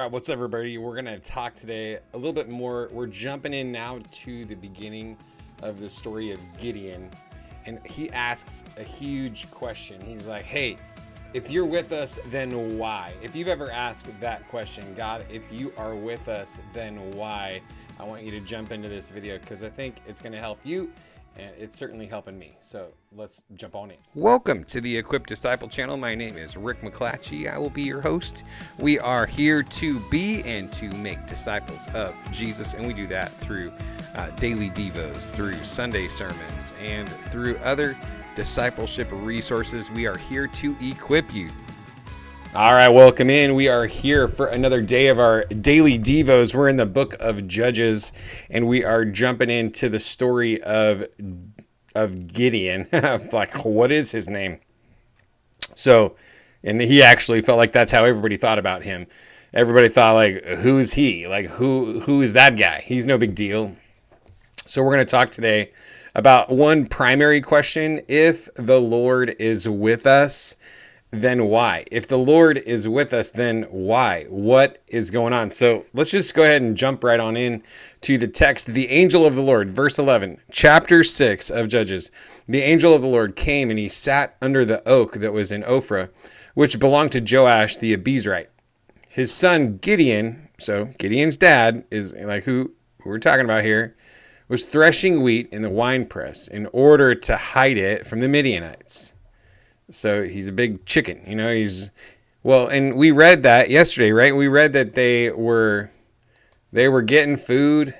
right, what's up, everybody? We're going to talk today a little bit more. We're jumping in now to the beginning of the story of Gideon. And he asks a huge question. He's like, hey, if you're with us, then why? If you've ever asked that question, God, if you are with us, then why? I want you to jump into this video because I think it's going to help you. And it's certainly helping me. So let's jump on in. Welcome to the Equipped Disciple channel. My name is Rick McClatchy. I will be your host. We are here to be and to make disciples of Jesus. And we do that through daily devos, through Sunday sermons, and through other discipleship resources. We are here to equip you. All right, welcome in. We are here for another day of our daily devos. We're in the book of Judges, and we are jumping into the story of Gideon. Like, what is his name? So, and he actually felt like that's how everybody thought about him. Everybody thought, like, who is he? Like, who is that guy? He's no big deal. So we're going to talk today about one primary question. If the Lord is with us, then why? If the Lord is with us, then why? What is going on? So let's just go ahead and jump right on in to the text. The angel of the Lord, verse 11, chapter 6 of Judges. The angel of the Lord came and he sat under the oak that was in Ophrah, which belonged to Joash the Abiezrite. His son Gideon, so Gideon's dad is like who we're talking about here, was threshing wheat in the winepress in order to hide it from the Midianites. So he's a big chicken, you know, and we read that yesterday, right? We read that they were getting food,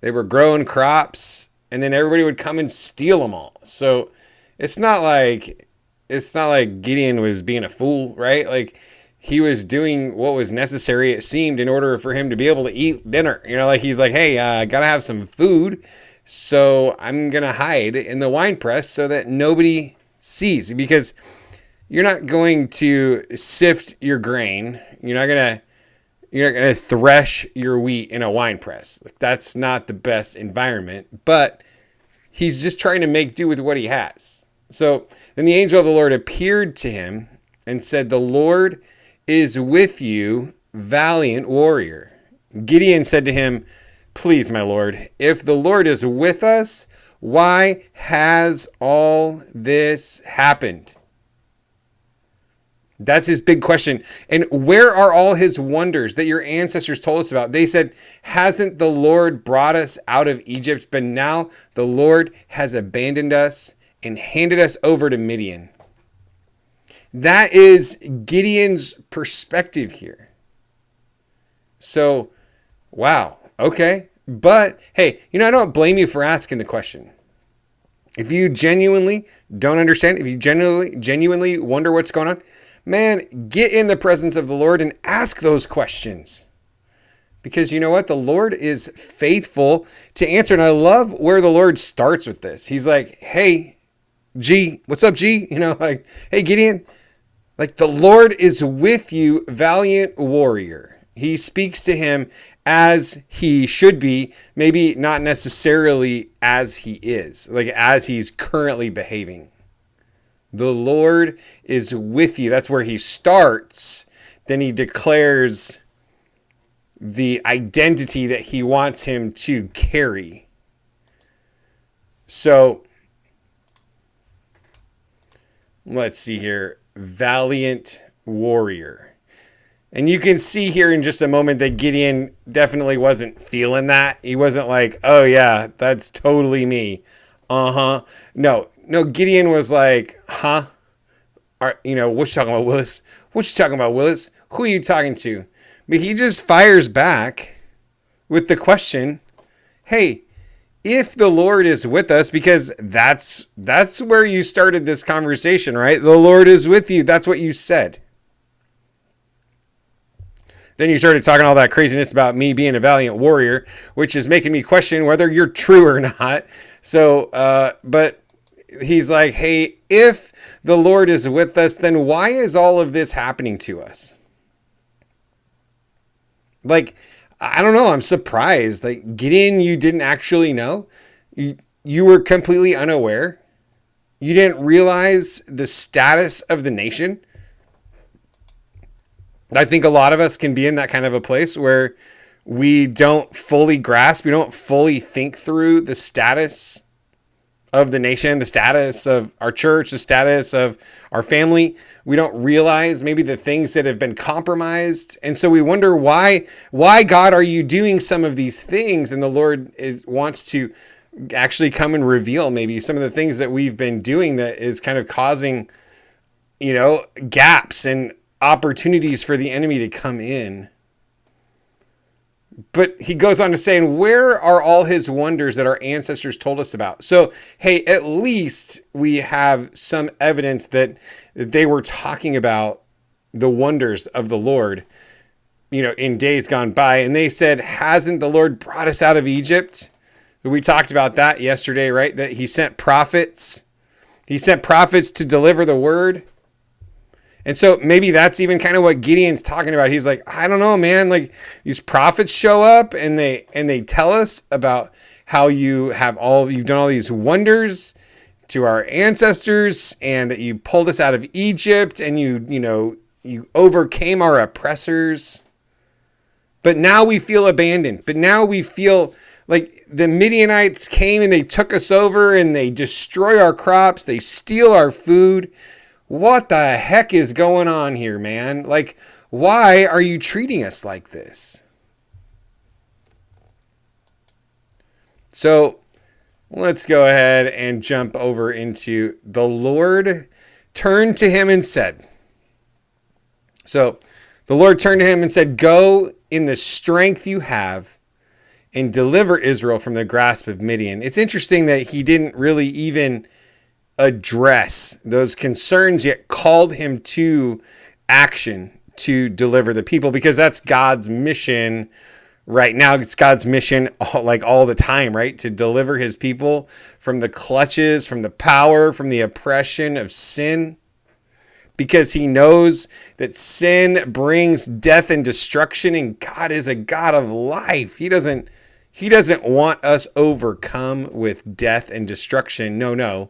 they were growing crops, and then everybody would come and steal them all. So it's not like Gideon was being a fool, right? Like he was doing what was necessary, it seemed, in order for him to be able to eat dinner. You know, like he's like, hey, I gotta have some food, so I'm gonna hide in the wine press so that nobody sees, because you're not going to sift your grain. You're not gonna thresh your wheat in a wine press. Like, that's not the best environment, but he's just trying to make do with what he has. So then the angel of the Lord appeared to him and said, "The Lord is with you, valiant warrior." Gideon said to him, "Please, my Lord, if the Lord is with us, why has all this happened?" That's his big question. And where are all his wonders that your ancestors told us about? They said, hasn't the Lord brought us out of Egypt? But now the Lord has abandoned us and handed us over to Midian. That is Gideon's perspective here. So, wow. Okay. But hey, I don't blame you for asking the question. If you genuinely don't understand, if you genuinely wonder what's going on, man, get in the presence of the Lord and ask those questions. Because you know what? The Lord is faithful to answer. And I love where the Lord starts with this. He's like, hey, G, what's up, G? Like, hey, Gideon, like the Lord is with you, valiant warrior. He speaks to him as he should be, maybe not necessarily as he is, like as he's currently behaving. The Lord is with you. That's where he starts. Then he declares the identity that he wants him to carry. So let's see here. Valiant warrior. And you can see here in just a moment that Gideon definitely wasn't feeling that. He wasn't like, oh yeah, that's totally me. Uh-huh. No, Gideon was like, huh? What you talking about, Willis? What you talking about, Willis? Who are you talking to? But he just fires back with the question, hey, if the Lord is with us, because that's where you started this conversation, right? The Lord is with you. That's what you said. Then you started talking all that craziness about me being a valiant warrior, which is making me question whether you're true or not. So, but he's like, hey, if the Lord is with us, then why is all of this happening to us? Like, I don't know. I'm surprised. Like, Gideon, you didn't actually know. You were completely unaware. You didn't realize the status of the nation. I think a lot of us can be in that kind of a place where we don't fully grasp, we don't fully think through the status of the nation, the status of our church, the status of our family. We don't realize maybe the things that have been compromised. And so we wonder why God are you doing some of these things? And the Lord wants to actually come and reveal maybe some of the things that we've been doing that is kind of causing, gaps and opportunities for the enemy to come in. But he goes on to say, and where are all his wonders that our ancestors told us about? So, hey, at least we have some evidence that they were talking about the wonders of the Lord, in days gone by. And they said, hasn't the Lord brought us out of Egypt? We talked about that yesterday, right? That he sent prophets. He sent prophets to deliver the word. And so maybe that's even kind of what Gideon's talking about. He's like, I don't know, man. Like these prophets show up and they tell us about how you've done all these wonders to our ancestors and that you pulled us out of Egypt and you overcame our oppressors. But now we feel abandoned. But now we feel like the Midianites came and they took us over and they destroy our crops. They steal our food. What the heck is going on here, man? Like, why are you treating us like this? So let's go ahead and jump over into the Lord turned to him and said. So the Lord turned to him and said, go in the strength you have and deliver Israel from the grasp of Midian. It's interesting that he didn't really even address those concerns, yet called him to action to deliver the people, because that's God's mission right now. It's God's mission all the time, right? To deliver his people from the clutches, from the power, from the oppression of sin, because he knows that sin brings death and destruction, and God is a God of life. He doesn't want us overcome with death and destruction. No.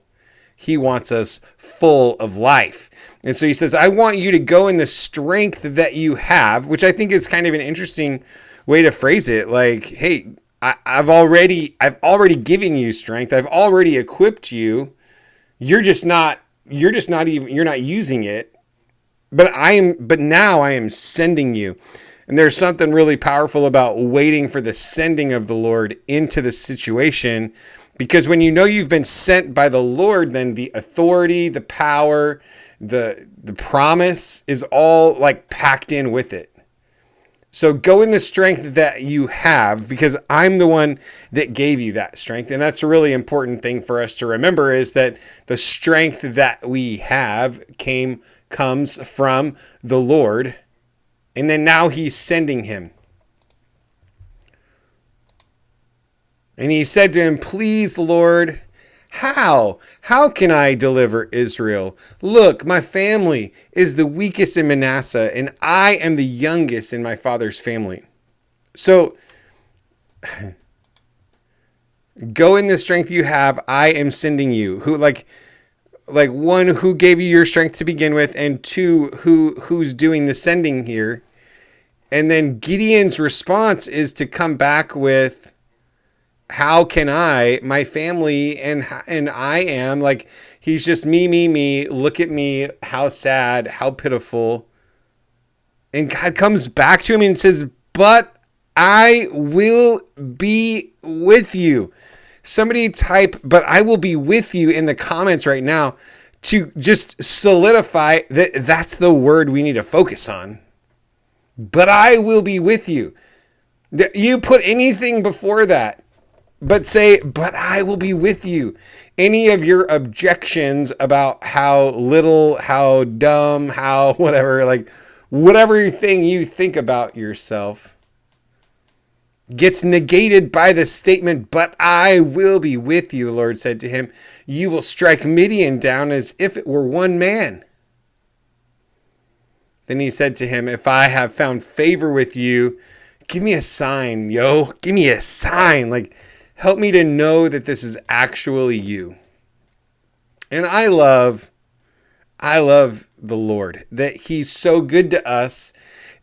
He wants us full of life. And so he says, I want you to go in the strength that you have, which I think is kind of an interesting way to phrase it. Like, hey, I've already given you strength. I've already equipped you. You're not using it. But now I am sending you. And there's something really powerful about waiting for the sending of the Lord into the situation. Because when you've been sent by the Lord, then the authority, the power, the promise is all like packed in with it. So go in the strength that you have, because I'm the one that gave you that strength. And that's a really important thing for us to remember, is that the strength that we have comes from the Lord. And then now he's sending him. And he said to him, please, Lord, how can I deliver Israel? Look, my family is the weakest in Manasseh, and I am the youngest in my father's family. So go in the strength you have. I am sending you. Who, like one, who gave you your strength to begin with, and two, who's doing the sending here. And then Gideon's response is to come back with, how can my family, and I am, like, he's just me, look at me, how sad, how pitiful. And God comes back to him and says, but I will be with you. Somebody type, but I will be with you in the comments right now to just solidify that that's the word we need to focus on. But I will be with you. You put anything before that, but say, but I will be with you. Any of your objections about how little, how dumb, how whatever, like whatever thing you think about yourself gets negated by the statement, but I will be with you, the Lord said to him. You will strike Midian down as if it were one man. Then he said to him, if I have found favor with you, give me a sign, give me a sign. Like, help me to know that this is actually you. And I love the Lord, that he's so good to us,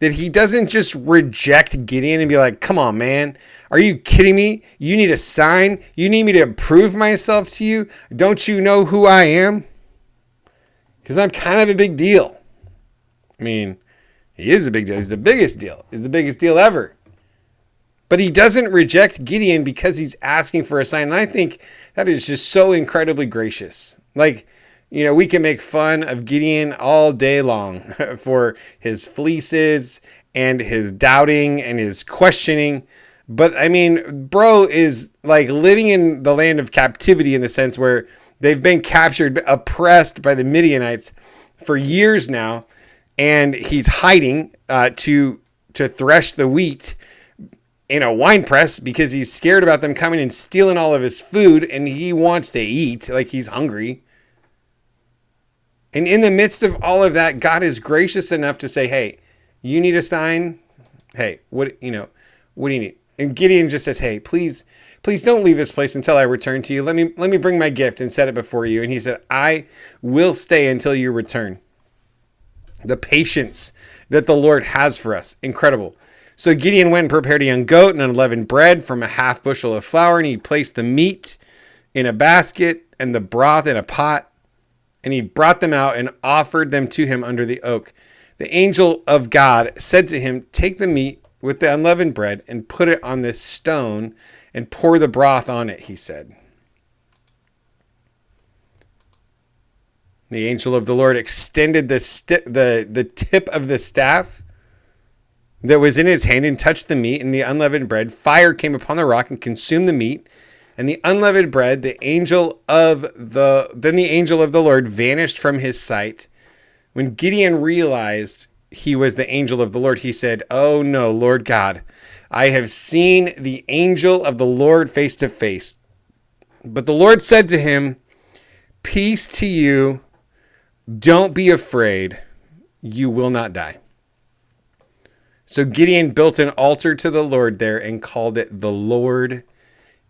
that he doesn't just reject Gideon and be like, come on, man. Are you kidding me? You need a sign? You need me to prove myself to you? Don't you know who I am? Because I'm kind of a big deal. I mean, he is a big deal. He's the biggest deal. He's the biggest deal ever. But he doesn't reject Gideon because he's asking for a sign. And I think that is just so incredibly gracious. Like, you know, we can make fun of Gideon all day long for his fleeces and his doubting and his questioning. But I mean, bro is like living in the land of captivity in the sense where they've been captured, oppressed by the Midianites for years now. And he's hiding to thresh the wheat in a wine press because he's scared about them coming and stealing all of his food, and he wants to eat, like he's hungry. And in the midst of all of that, God is gracious enough to say, hey, you need a sign? Hey, what do you need? And Gideon just says, hey, please don't leave this place until I return to you. Let me bring my gift and set it before you. And he said, I will stay until you return. The patience that the Lord has for us. Incredible. So Gideon went and prepared a young goat and unleavened bread from a half bushel of flour, and he placed the meat in a basket and the broth in a pot. And he brought them out and offered them to him under the oak. The angel of God said to him, take the meat with the unleavened bread and put it on this stone and pour the broth on it, he said. The angel of the Lord extended the tip of the staff that was in his hand and touched the meat and the unleavened bread. Fire came upon the rock and consumed the meat and the unleavened bread. Then the angel of the Lord vanished from his sight. When Gideon realized he was the angel of the Lord, he said, oh no, Lord God, I have seen the angel of the Lord face to face. But the Lord said to him, peace to you. Don't be afraid. You will not die. So Gideon built an altar to the Lord there and called it the Lord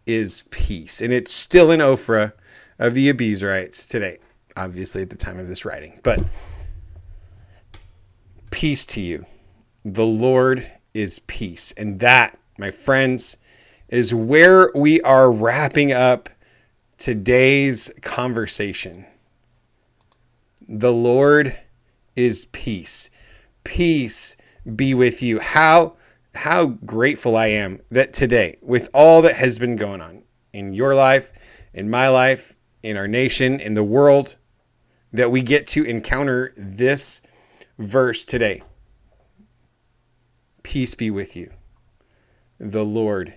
is Peace. And it's still in Ophrah of the Abiezrites today, obviously at the time of this writing. But peace to you. The Lord is peace. And that, my friends, is where we are wrapping up today's conversation. The Lord is peace. Peace be with you. How grateful I am that today, with all that has been going on in your life, in my life, in our nation, in the world, that we get to encounter this verse today. Peace be with you. The Lord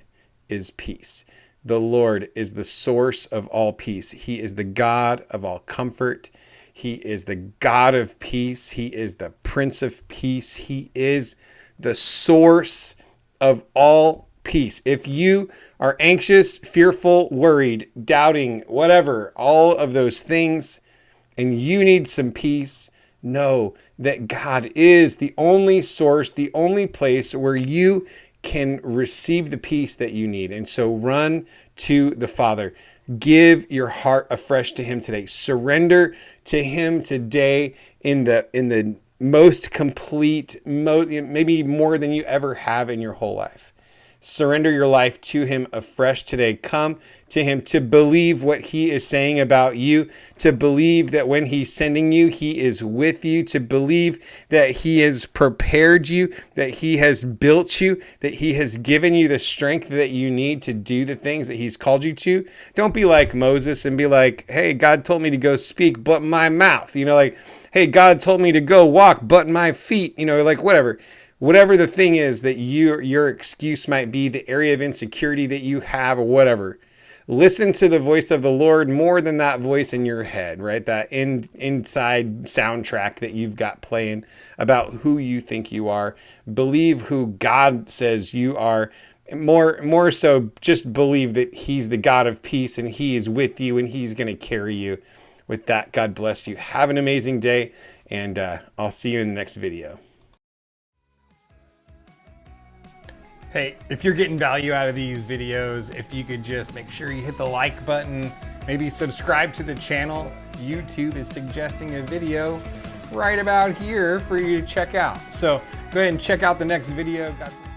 is peace. The Lord is the source of all peace. He is the God of all comfort. He is the God of peace. He is the Prince of Peace. He is the source of all peace. If you are anxious, fearful, worried, doubting, whatever, all of those things, and you need some peace, know that God is the only source, the only place where you can receive the peace that you need. And so run to the Father. Give your heart afresh to him today. Surrender to him today in the most complete, maybe more than you ever have in your whole life. Surrender your life to him afresh today. Come to him to believe what he is saying about you, to believe that when he's sending you, he is with you, to believe that he has prepared you, that he has built you, that he has given you the strength that you need to do the things that he's called you to. Don't be like Moses and be like, hey, God told me to go speak, but my mouth, like, hey, God told me to go walk, but my feet, like whatever. Whatever the thing is that your excuse might be, the area of insecurity that you have or whatever, listen to the voice of the Lord more than that voice in your head, right? That inside soundtrack that you've got playing about who you think you are. Believe who God says you are. More so, just believe that he's the God of peace and he is with you and he's going to carry you. With that, God bless you. Have an amazing day, and I'll see you in the next video. Hey, if you're getting value out of these videos, if you could just make sure you hit the like button, maybe subscribe to the channel. YouTube is suggesting a video right about here for you to check out. So Go ahead and check out the next video. God bless.